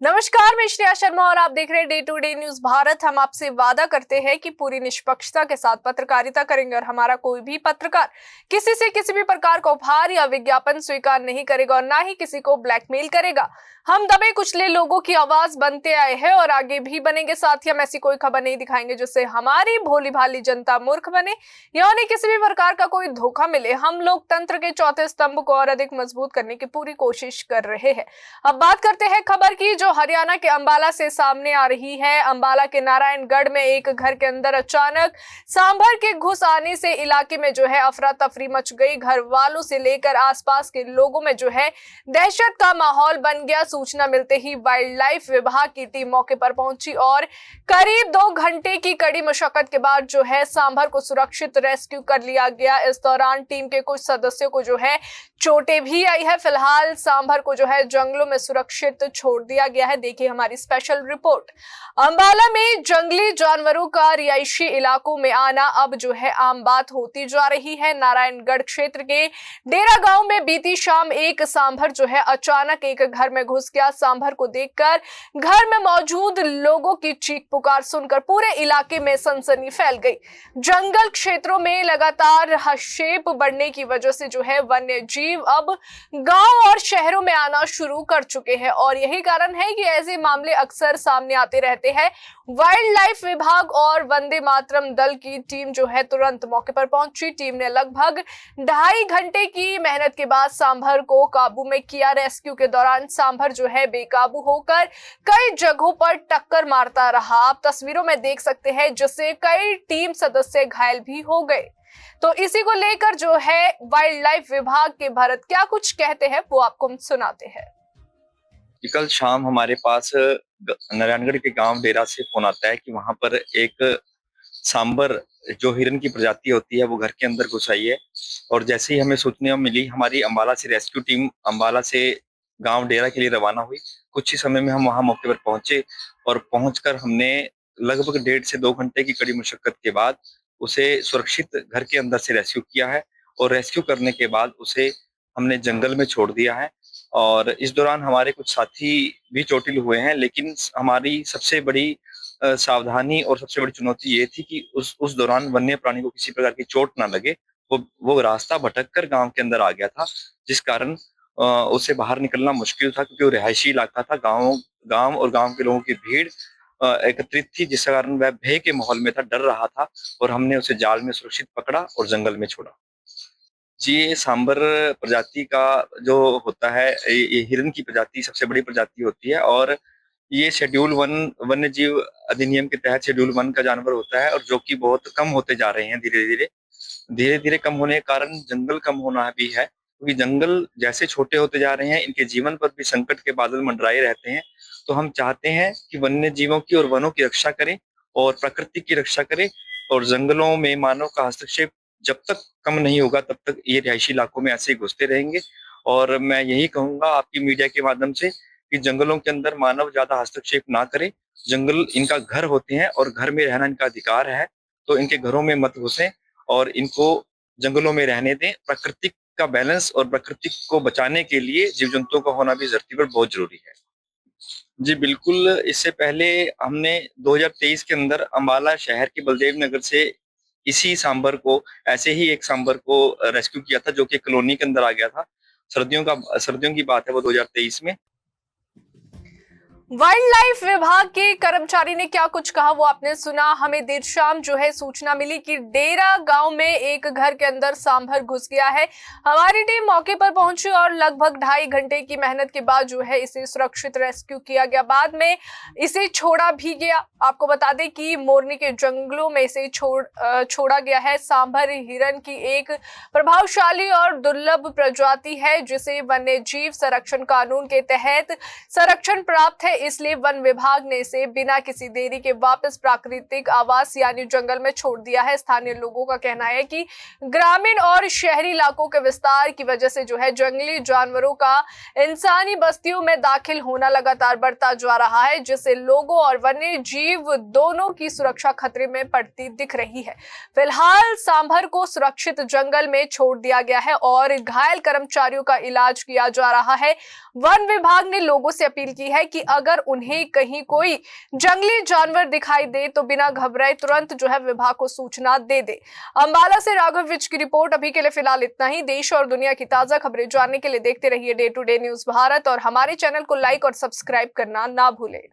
नमस्कार, मैं श्रेया शर्मा और आप देख रहे हैं day to day news Bharat. हम आपसे वादा करते हैं कि पूरी निष्पक्षता के साथ पत्रकारिता करेंगे और हमारा कोई भी पत्रकार किसी से किसी भी प्रकार का उपहार या विज्ञापन स्वीकार नहीं करेगा और ना ही किसी को ब्लैकमेल करेगा। हम दबे कुचले लोगों की आवाज बनते आए हैं और आगे भी बनेंगे। साथ ही हम ऐसी कोई खबर नहीं दिखाएंगे जिससे हमारी भोली भाली जनता मूर्ख बने या उन्हें किसी भी प्रकार का कोई धोखा मिले। हम लोकतंत्र के चौथे स्तंभ को और अधिक मजबूत करने की पूरी कोशिश कर रहे हैं। अब बात करते हैं खबर की जो हरियाणा के अंबाला से सामने आ रही है। अंबाला के नारायणगढ़ में एक घर के अंदर अचानक सांभर के घुस आने से इलाके में जो है अफरा तफरी मच गई। घर वालों से लेकर आसपास के लोगों में जो है दहशत का माहौल बन गया। सूचना मिलते ही वाइल्ड लाइफ विभाग की टीम मौके पर पहुंची और करीब 2 घंटे की कड़ी मशक्कत के बाद जो है सांभर को सुरक्षित रेस्क्यू कर लिया गया। इस दौरान टीम के कुछ सदस्यों को जो है चोटें भी आई है। फिलहाल सांभर को जो है जंगलों में सुरक्षित छोड़ दिया गया है। देखिए हमारी स्पेशल रिपोर्ट। अंबाला में जंगली जानवरों का रिहायशी इलाकों में आना अब जो है आम बात होती जा रही है। नारायणगढ़ क्षेत्र के डेरा गांव में बीती शाम एक सांभर जो है अचानक एक घर में घुस गया। सांभर को देखकर घर में मौजूद लोगों की चीख पुकार सुनकर पूरे इलाके में सनसनी फैल गई। जंगल क्षेत्रों में लगातार हस्तक्षेप बढ़ने की वजह से जो है वन्य जीव अब गांव और शहरों में आना शुरू कर चुके हैं और यही कारण है कि ऐसे मामले अक्सर सामने आते रहते हैं। वाइल्ड लाइफ विभाग और वंदे मातरम दल की टीम जो है तुरंत मौके पर पहुंची। टीम ने लगभग 2.5 घंटे की मेहनत के बाद सांभर को काबू में किया। रेस्क्यू के दौरान सांभर जो है बेकाबू होकर कई जगहों पर टक्कर मारता रहा। आप तस्वीरों में देख सकते हैं जिससे कई टीम सदस्य घायल भी हो गए। तो इसी को लेकर जो है वाइल्ड लाइफ विभाग के भरत क्या कुछ कहते हैं वो आपको हम सुनाते हैं। कल शाम हमारे पास नारायणगढ़ के गांव डेरा से फोन आता है कि वहां पर एक सांबर जो हिरन की प्रजाति होती है वो घर के अंदर घुस आई है। और जैसे ही हमें सूचना मिली, हमारी अंबाला से रेस्क्यू टीम अंबाला से गांव डेरा के लिए रवाना हुई। कुछ ही समय में हम वहां मौके पर पहुंचे और पहुंचकर हमने लगभग 1.5 से 2 घंटे की कड़ी मुशक्कत के बाद उसे सुरक्षित घर के अंदर से रेस्क्यू किया है। और रेस्क्यू करने के बाद उसे हमने जंगल में छोड़ दिया है। और इस दौरान हमारे कुछ साथी भी चोटिल हुए हैं, लेकिन हमारी सबसे बड़ी सावधानी और सबसे बड़ी चुनौती ये थी कि उस दौरान वन्य प्राणी को किसी प्रकार की चोट ना लगे। वो रास्ता भटक कर गांव के अंदर आ गया था, जिस कारण उसे बाहर निकलना मुश्किल था, क्योंकि वो रिहायशी इलाका था। गांव और गांव के लोगों की भीड़ एकत्रित थी, जिस कारण वह भय के माहौल में था, डर रहा था। और हमने उसे जाल में सुरक्षित पकड़ा और जंगल में छोड़ा। जी, ये सांबर प्रजाति का जो होता है, ये हिरन की प्रजाति सबसे बड़ी प्रजाति होती है। और ये शेड्यूल 1 वन्य जीव अधिनियम के तहत शेड्यूल 1 का जानवर होता है, और जो कि बहुत कम होते जा रहे हैं धीरे धीरे कम होने के कारण जंगल कम होना भी है, क्योंकि जंगल जैसे छोटे होते जा रहे हैं, इनके जीवन पर भी संकट के बादल मंडराए रहते हैं। तो हम चाहते हैं कि वन्य जीवों की और वनों की रक्षा करें और प्रकृति की रक्षा करें। और जंगलों में मानव का हस्तक्षेप जब तक कम नहीं होगा तब तक ये रिहायशी इलाकों में ऐसे ही घुसते रहेंगे। और मैं यही कहूंगा आपकी मीडिया के माध्यम से कि जंगलों के अंदर मानव ज्यादा हस्तक्षेप ना करे। जंगल इनका घर होते हैं और घर में रहना इनका अधिकार है, तो इनके घरों में मत घुसें और इनको जंगलों में रहने दें। प्रकृति का बैलेंस और प्रकृति को बचाने के लिए जीव जंतुओं का होना भी धरती पर बहुत जरूरी है। जी बिल्कुल, इससे पहले हमने 2023 के अंदर अंबाला शहर के बलदेव नगर से इसी सांबर को, ऐसे ही एक सांबर को रेस्क्यू किया था, जो कि कॉलोनी के अंदर आ गया था। सर्दियों की बात है वो 2023 में। वाइल्ड लाइफ विभाग के कर्मचारी ने क्या कुछ कहा वो आपने सुना। हमें देर शाम जो है सूचना मिली कि डेरा गांव में एक घर के अंदर सांभर घुस गया है। हमारी टीम मौके पर पहुंची और लगभग 2.5 घंटे की मेहनत के बाद जो है इसे सुरक्षित रेस्क्यू किया गया। बाद में इसे छोड़ा भी गया। आपको बता दें कि मोरनी के जंगलों में इसे छोड़ा गया है। सांभर हिरन की एक प्रभावशाली और दुर्लभ प्रजाति है, जिसे वन्य जीव संरक्षण कानून के तहत संरक्षण प्राप्त है। इसलिए वन विभाग ने इसे बिना किसी देरी के वापस प्राकृतिक आवास यानी जंगल में छोड़ दिया है। स्थानीय लोगों का कहना है कि ग्रामीण और शहरी इलाकों के विस्तार की वजह से जो है जंगली जानवरों का इंसानी बस्तियों में दाखिल होना लगातार बढ़ता जा रहा है, जिससे लोगों और वन्य जीव दोनों की सुरक्षा खतरे में पड़ती दिख रही है। फिलहाल सांभर को सुरक्षित जंगल में छोड़ दिया गया है और घायल कर्मचारियों का इलाज किया जा रहा है। वन विभाग ने लोगों से अपील की है कि अगर उन्हें कहीं कोई जंगली जानवर दिखाई दे तो बिना घबराए तुरंत जो है विभाग को सूचना दे दे। अंबाला से राघव विज की रिपोर्ट। अभी के लिए फिलहाल इतना ही। देश और दुनिया की ताजा खबरें जानने के लिए देखते रहिए day to day news Bharat और हमारे चैनल को लाइक और सब्सक्राइब करना ना भूलें।